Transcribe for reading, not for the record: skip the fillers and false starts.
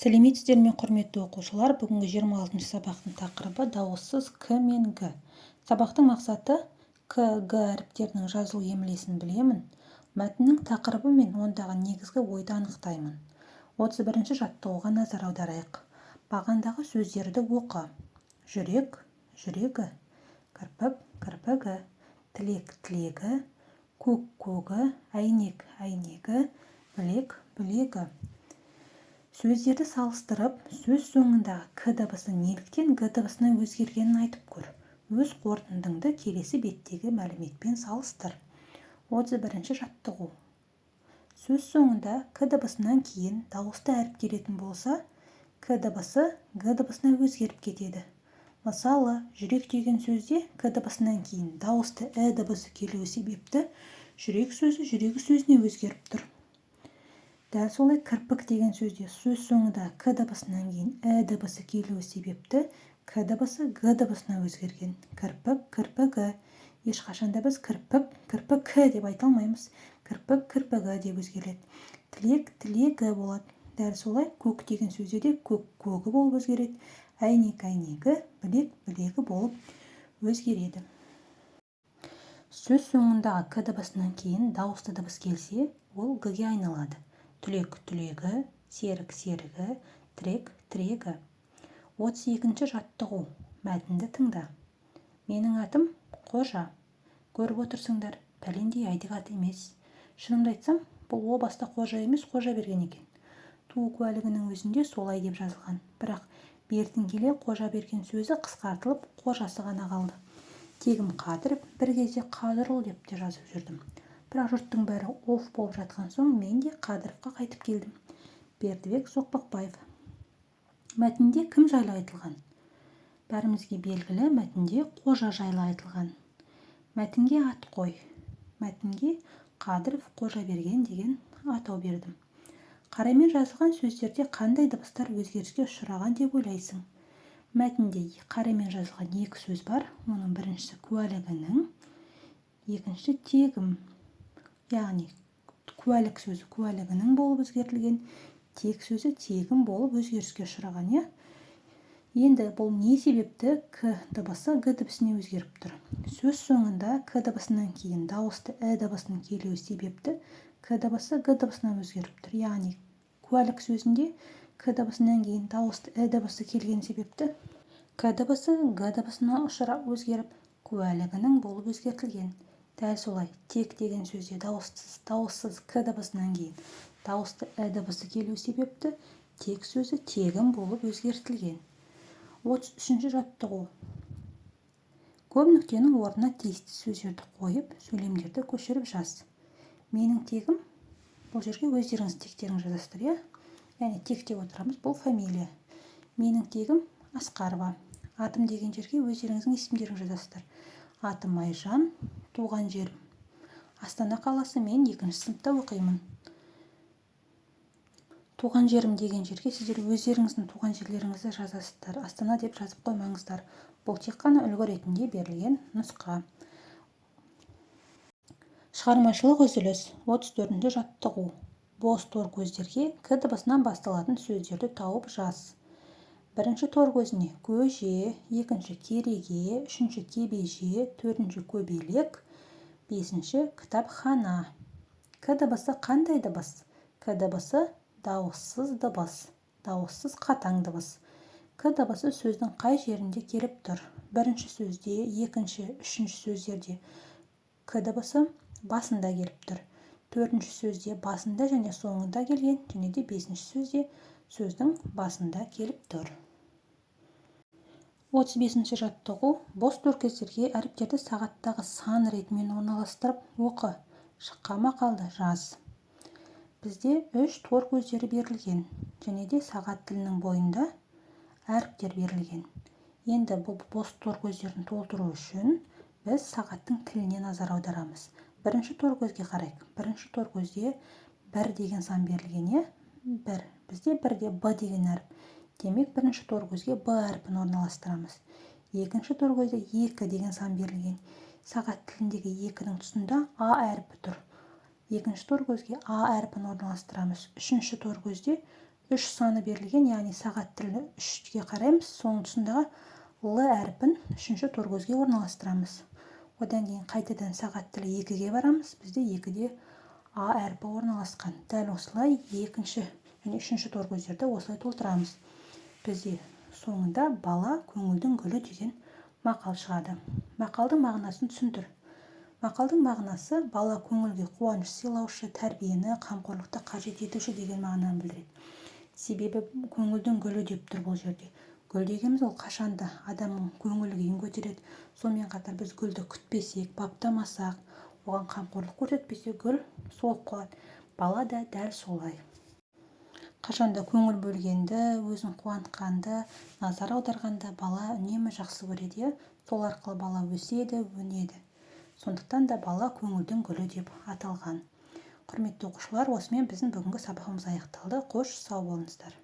Сәлеметсіздер ме, құрметті оқушылар? Бүгінгі 26 сабақтың тақырыбы дауыссыз к мен г. Сабақтың мақсаты к, г әріптерінің жазылу емлесін білемін. Мәтіннің тақырыбы мен ондағы негізгі ойды анықтаймын. 31-ші жаттығуға назар аударайық. Бағандағы сөздерді оқы. Жүрек, жүрегі, кірпік, кірпігі, тілек, тілегі, көк, көгі, әйнек, әйнегі, білек, білегі. Сөздерді салыстырып, сөз соңындағы к дыбысы неліктен г дыбысына өзгергенін айтып көр. Өз қорытындыңды келесі беттегі мәліметпен салыстыр. 31-ші жаттығу. Сөз соңында к дыбысынан кейін дауысты әріп келетін болса, к дыбысы г дыбысына өзгеріп кетеді. Мысалы, жүрек деген сөзде к дыбысынан кейін дауысты ә дыбысы келуі себепті жүрек сөзі жүрегі сөзіне өзгеріп тұр. Дәл солай кірпік деген сөзде сөз соңында к дыбысынан кейін ә дыбысы келуі себепті к дыбысы г дыбысына өзгерген. Кірпік, кірпігі. Ешқашанда біз кірпік, кірпікі деп айта алмаймыз. Кірпік, кірпігі деп өзгереді. Тілек, тілегі болады. Дәл солай көк деген сөзде де көк, көгі болып өзгереді. Әйнек, әйнегі, білек, білегі болып өзгереді. Сөз соңындағы к дыбысынан кейін дауысты дыбыс келсе, ол г-ге айналады. Түлек, түлегі, серік, серігі, тірек, тірегі. 32-ші жаттығу. Мәтінді тыңда. Менің атым Қожа. Көріп отырсыңдар, пәлендей айдық ат емес. Шынымды айтсам, бұл о баста Қожа емес, Қожа берген екен. Туу куәлігінің өзінде солай деп жазылған. Бірақ бертін келе Қожа берген сөзі қысқартылып, Қожасы ғана қалды. Тегім Қадыров, бір кезде Қадырұл деп те жазып жүрдім. Бірақ жұрттың бәрі оф болып жатқан соң мен де Қадыровқа қайтып келдім. Бердібек Соқпақбаев. Мәтінде кім жайлы айтылған? Бәрімізге белгілі, мәтінде Қожа жайлы айтылған. Мәтінге ат қой. Мәтінге Қадыров Қожа берген деген атау бердім. Қарамен жазылған сөздерде қандай дыбыстар өзгеріске ұшыраған деп ойлайсың? Мәтінде қарамен жазылған екі сөз бар. Оның біріншісі куәлігінің, екіншісі тегім. Яғни куәлік сөзі куәлігінің болып өзгертілген, тек сөзі тегім болып өзгеріске ұшыраған. Енді бұл не себепті к дыбысы г дыбысына өзгеріп тұр? Сөз соңында к дыбысынан кейін дауысты ә дыбысының келуі себепті к дыбысы г дыбысына өзгеріп тұр. Яғни куәлік сөзінде к дыбысынан кейін дауысты ә дыбысы келген себепті к дыбысы г дыбысына өзгеріп куәлігінің болып өзгертілген. Дәл солай тек деген сөзде дауыссыз к дыбысынан кейін дауысты ә дыбысы келу себепті тек сөзі тегім болып өзгертілген. 33-ші жаттығу. Көп нүктенің орнына тиісті сөздерді қойып, сөйлемдерді көшіріп жаз. Менің тегім, бұл жерге өздеріңіз тектерін жазасыздар, яғни тек деп отырамыз, бұл фамилия. Менің тегім Асқарова. Атым деген жерге өздеріңіздің есімдерін жазасыздар. Атым Айжан, туған жерім Астана қаласы, мен 2-ші сыныпта оқимын. Туған жерім деген жерге сіздер өздеріңіздің туған жерлеріңізді жазасыздар. Астана деп жазып қоймаңыздар. Бұл тек қана үлгі ретінде берілген нұсқа. Шығармашылық үзіліс. 34-ші жаттығу. Бос тор көздерге к дыбысынан басталатын сөздерді тауып жаз. Бірінші тор көзіне көже, екінші кереге, үшінші кебеже, төртінші көбелек, бесінші кітапхана. К дыбысы қандай дыбыс? К дыбысы дауыссыз дыбыс, дауыссыз қатаң дыбыс. К дыбысы сөздің қай жерінде келіп тұр? Бірінші сөзде, екінші, үшінші сөздерде к дыбысы басында келіп тұр. Төртінші сөзде басында және соңында келген, және де бесінші сөзде сөздің басында келіп тұр. 35-ші жаттығу. Бос тор көздерге әріптерді сағаттағы сан ретімен орналастырып оқы. Шыққан мақалды жаз. Бізде 3 тор көздері берілген, және де сағат тілінің бойында әріптер берілген. Енді бұл бос тор көздерін толтыру үшін біз сағаттың тіліне назар аударамыз. Бірінші тор көзге қарайық. Бірінші тор көзде 1 деген сан берілген, 1. Бізде 1-де б деген әріп. Демек, бірінші тор көзге б әрпін орналастырамыз. Екінші тор көзде 2 деген сан берілген. Сағат тіліндегі 2-дің тұсында а әрпі тұр. Екінші тор көзге а әрпін орналастырамыз. Үшінші тор көзде үш саны берілген, яғни сағат тілін үшке қараймыз. Соның тұсындағы Л әріпін үшінші торкөзге орналастырамыз. Одан кейін қайтадан сағат тілі 2-ге барамыз. Бізде 2-де А әріпі орналасқан. Дәл осылай екінші және үшінші торкөздерді осылай толтырамыз. Бізде соңында бала көңілдің гүлі деген мақал шығады. Мақалдың мағынасын түсіндір. Мақалдың мағынасы бала көңілге қуаныш сыйлаушы, тәрбиені, қамқорлықты қажет етуші деген мағынаны білдіреді. Себебі көңілдің гүлі деп тұр бұл жерде. Гүл дегеніміз ол қашанда адамның көңіл күйін көтереді. Сонымен қатар біз гүлді күтпесек, баптамасақ, оған қамқорлық көрсетпесе, гүл солып қалады. Бала да дәл солай. Қашанда көңіл бөлгенді, өзін қуантқанды, назар аударғанда бала үнемі жақсы көреді. Сол арқылы бала өседі, өнеді. Сондықтан да бала көңілдің гүлі деп аталған. Құрметті оқушылар, осымен біздің бүгінгі сабағымыз аяқталды. Қош, сау болыңыздар.